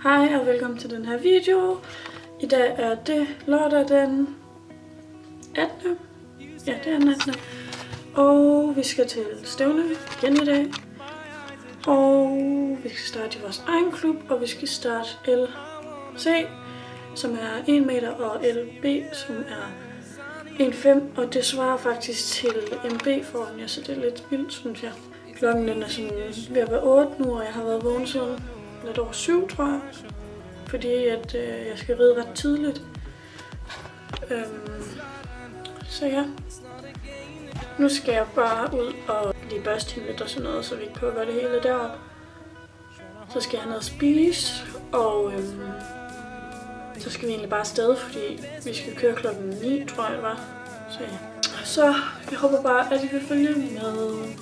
Hej og velkommen til den her video. I dag er det lørdag den 18. Ja, det er den 18. Og vi skal til stævne igen i dag. Og vi skal starte i vores egen klub, og vi skal starte LC, som er 1 meter, og LB, som er 1,5. Og det svarer faktisk til MB foran jer, så det er lidt vildt, synes jeg. Klokken den er sådan ved at være 8 nu, og jeg har været vågen siden lidt over 7, tror jeg. Fordi at jeg skal ride ret tidligt. Så ja. Nu skal jeg bare ud og lige børste hende lidt og sådan noget, så vi ikke prøver at gøre det hele deroppe. Så skal jeg have noget at spise, og så skal vi egentlig bare afsted, fordi vi skal køre klokken 9, tror jeg det var. Så ja. Så jeg håber bare, at I vil følge med.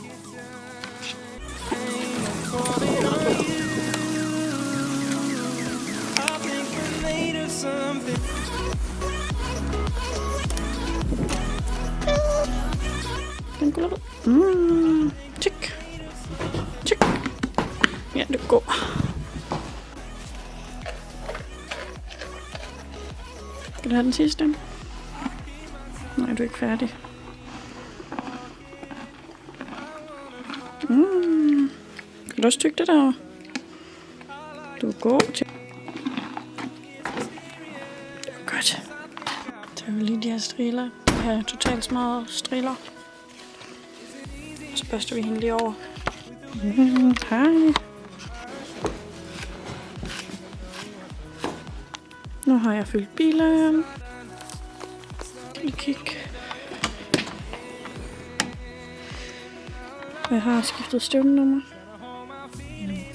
Den går ud. Tjek. Tjek. Ja, det går. Skal du have den sidste? Nej, du er ikke færdig. Kan du også tygge det derovre? Du er god til. Det var godt. Så tager vi lige de her striler. Det her er totalt smadret striler. Så børster vi hende lige over. Hej. Nu har jeg fyldt bilen. Lige kig. Jeg har skiftet stævnenummer.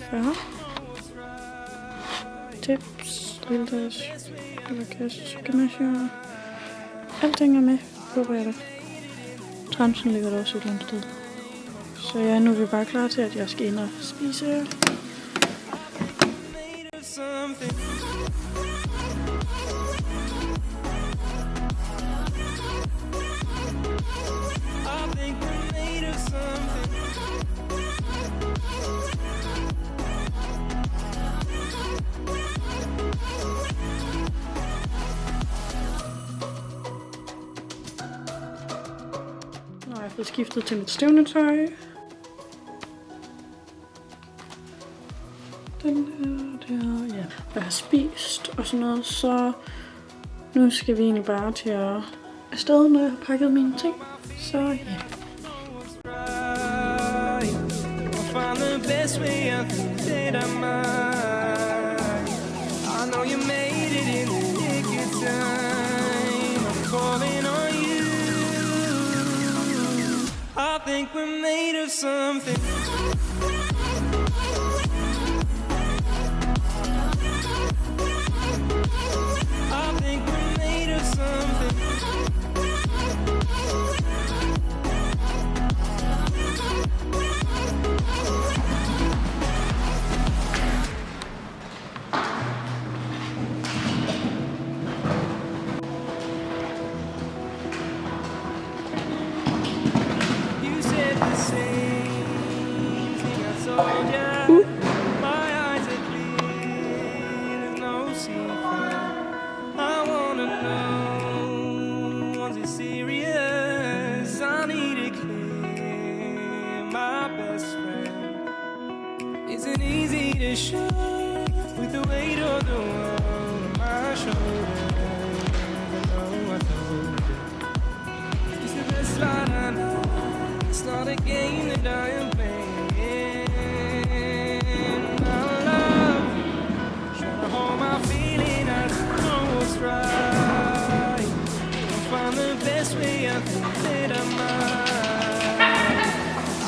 40. Tips, drilldags, eller kasse, gymnasium. Alting er med, håber jeg da. Tramsen ligger der også et eller andet sted. Så ja, nu er vi bare klar til, at jeg skal ind og spise. Nu har jeg fået skiftet til mit stævnetøj. Den her, ja. Og jeg har spist og sådan noget, så nu skal vi egentlig bare til at afsted, når jeg har pakket mine ting. Så ja. I think we're made of something. I think we're made of something. You said the same thing I told you. My eyes are clear, there's no secret. I wanna know, was it serious? I need it clear, my best friend. Isn't easy to show with the weight of the world on my shoulders. I know I told you, it's the best line I know. It's not a game that I am playing. My love, trying to hold my feeling, I know what's right. I'll find the best way I think that I might.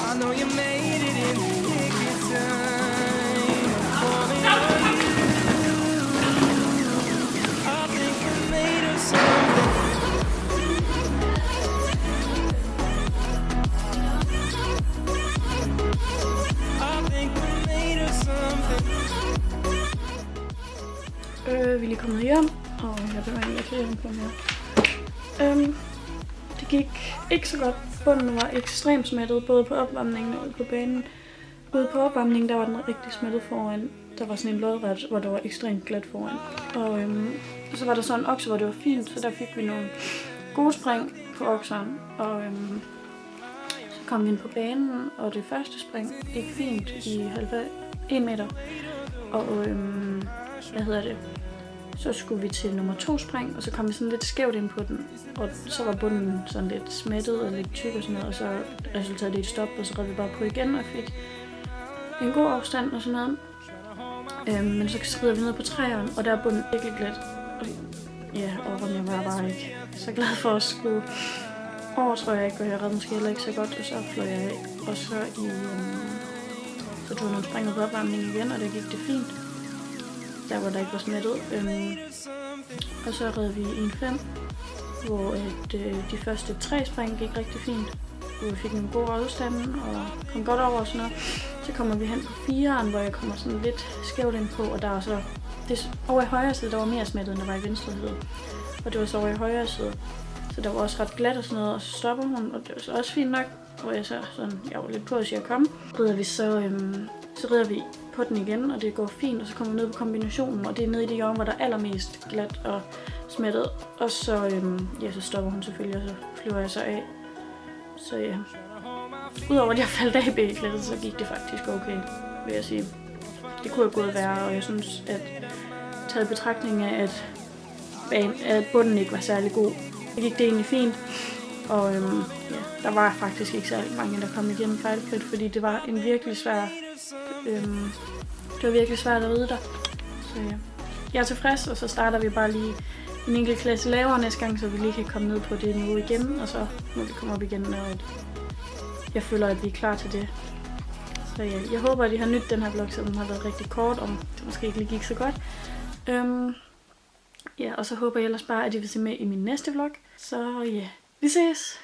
I know you made it in the nick of time. I'm falling on you. I think we're made of something. I think we're made of something. Vi er lige kommet hjem, og jeg blev egentlig ikke hjem på mere. Det gik ikke så godt. Bunden var ekstremt smattet, både på opvarmningen og på banen. Ude på opvarmningen, der var den rigtig smattet foran. Der var sådan en lodret, hvor der var ekstremt glat foran. Og så var der sådan en okse, hvor det var fint, så der fik vi nogle gode spring på okseren. Og så kom vi ind på banen, og det første spring gik fint i 1 meter. Og så skulle vi til nummer 2 spring, og så kom vi sådan lidt skævt ind på den. Og så var bunden sådan lidt smattet og lidt tyk og sådan noget, og så resulterede det et stop, og så red vi bare på igen og fik en god afstand og sådan noget. Men så skrider vi ned på træerne, og der er bunden virkelig glat. Og jeg var bare ikke så glad for at skulle over, tror jeg ikke, og jeg redde måske heller ikke så godt, og så fløj jeg af. Og så så tog jeg nogle spring på opvarmningen igen, og det gik det fint. Der hvor der ikke var smattet. Og så red vi i en 5, hvor de første 3 spring gik rigtig fint. Hvor vi fik en god afstand og kom godt over og sådan noget. Så kommer vi hen på 4'eren, hvor jeg kommer sådan lidt skævt ind på, og der var så over i højre side, der var mere smattet, end der var i venstre side. Og det var så over i højre side. Så der var også ret glat og sådan noget, og så stopper hun, og det var så også fint nok, hvor jeg var lidt på at sige at komme. Så rider vi på den igen, og det går fint, og så kommer vi ned på kombinationen, og det er nede i det hjørne, hvor der er allermest glat og smattet. Og så, så stopper hun selvfølgelig, og så flyver jeg så af. Så ja, udover at jeg faldt af i bæklettet, så gik det faktisk okay, vil jeg sige. Det kunne jo godt være, og jeg synes, at taget i betragtning af, at bunden ikke var særlig god, så gik det egentlig fint. Og der var faktisk ikke særlig mange, der kom igennem fejlfrit, fordi det var en virkelig svær, det var virkelig svært at ride der. Så ja, jeg er tilfreds, og så starter vi bare lige en enkelt klasse lavere næste gang, så vi lige kan komme ned på det niveau igen, og så må vi komme op igen, når jeg føler, at vi er klar til det. Så ja, jeg håber, at I har nydt den her vlog, så den har været rigtig kort, om det måske ikke lige gik så godt. Ja, og så håber jeg ellers bare, at I vil se med i min næste vlog. Så ja, vi ses!